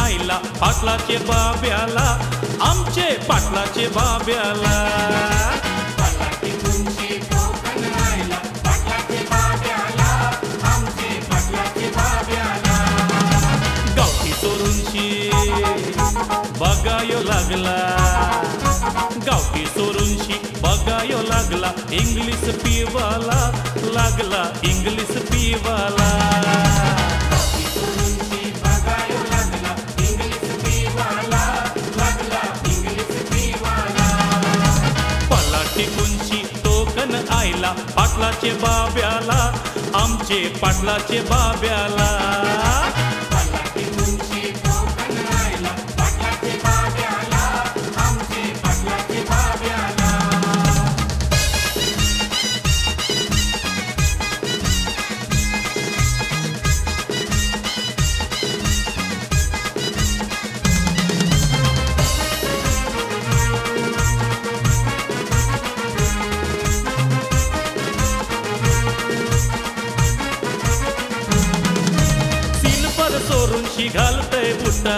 आईला पाटलाचे बाब्याला आमचे पाटलाचे बाब्याला गावठी चोरूंची बगायो लागला गावठी चोरूंची बगायो लागला इंग्लिश पिवाला लागला इंग्लिश पिवाला टिकूनची टोकन आईला पाटलाचे बाब्याला आमचे पाटलाचे बाब्याला चोरूंशी घालतय बुटा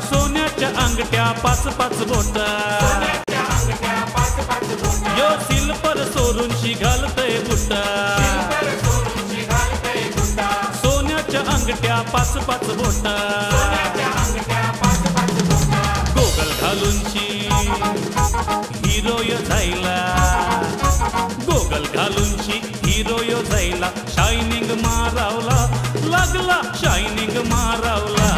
सोन्याच्या अंगठ्या पाच पाच बोटा यो सिल्पर चोरूंशी घालतय बुटा सोन्याच्या अंगठ्या पाच पाच बोटा गोगल घालूनची हिरोय जायला गोगल घालूनची हिरोय जायला शायनिंग मारावला लागला शायनिंग मारावला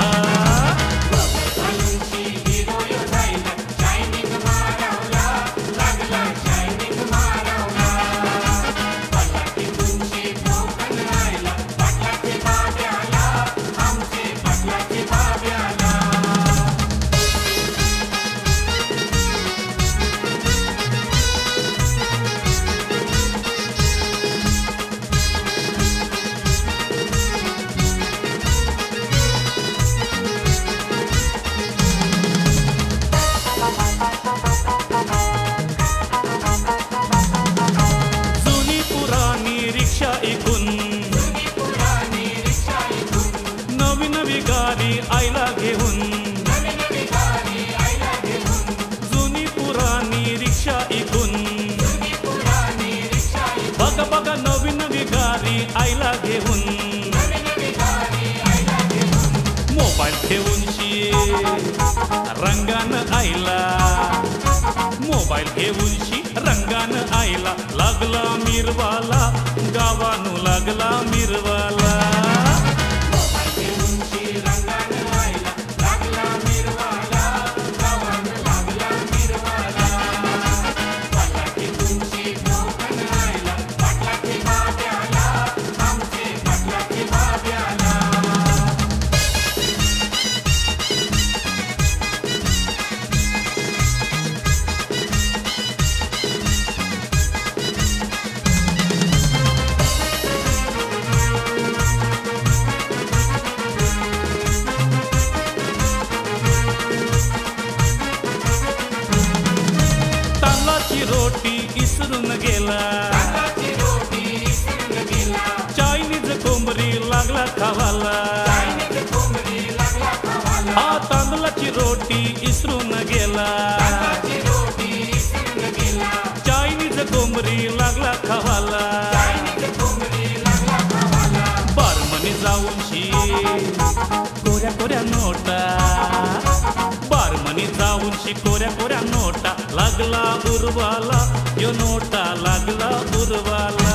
नवी नवी गाडी आईला घेऊन जुनी पुराणी रिक्षा इकून बघा बघा नवी नवी गाडी आईला घेऊन मोबाईल ठेवूनशी रंगानं आईला मोबाईल घेऊनशी रंगानं आईला लागला मिरवाला गावानू लागला मिरवाला रोटी इसरून गेला चायनीज कोंबरी लागला खावाला हा तांदळाची रोटी इसरून गेला चायनीज कोंबरी लागला खावाला बारमनी जाऊनशी कोऱ्या कोऱ्या नोटा बारमनी जाऊनशी कोऱ्या कोऱ्या नोटा लागला उरवाला यो नोटा लागला उरवाला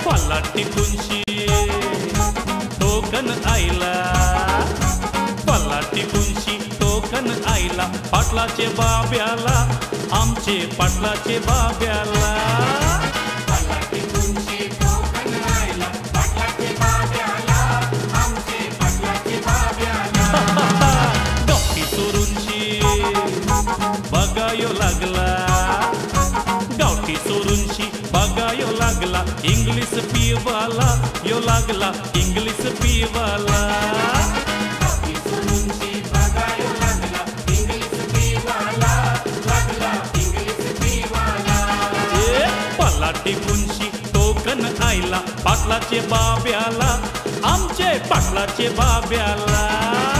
पल्ला टिकूनशी टोकन आईला पल्ला टिकूनशी टोकन आईला पाटलाचे बाब्याला आमचे पाटलाचे बाब्याला बगायो लागला गावठी चोरूंशी बगायो लागला इंग्लिश पिवाला यो लागला इंग्लिश पिवाला बगायो लागला इंग्लिश पिवाला लागला इंग्लिश पाटलाचे बाब्याला, आमचे पाटलाचे बाब्याला.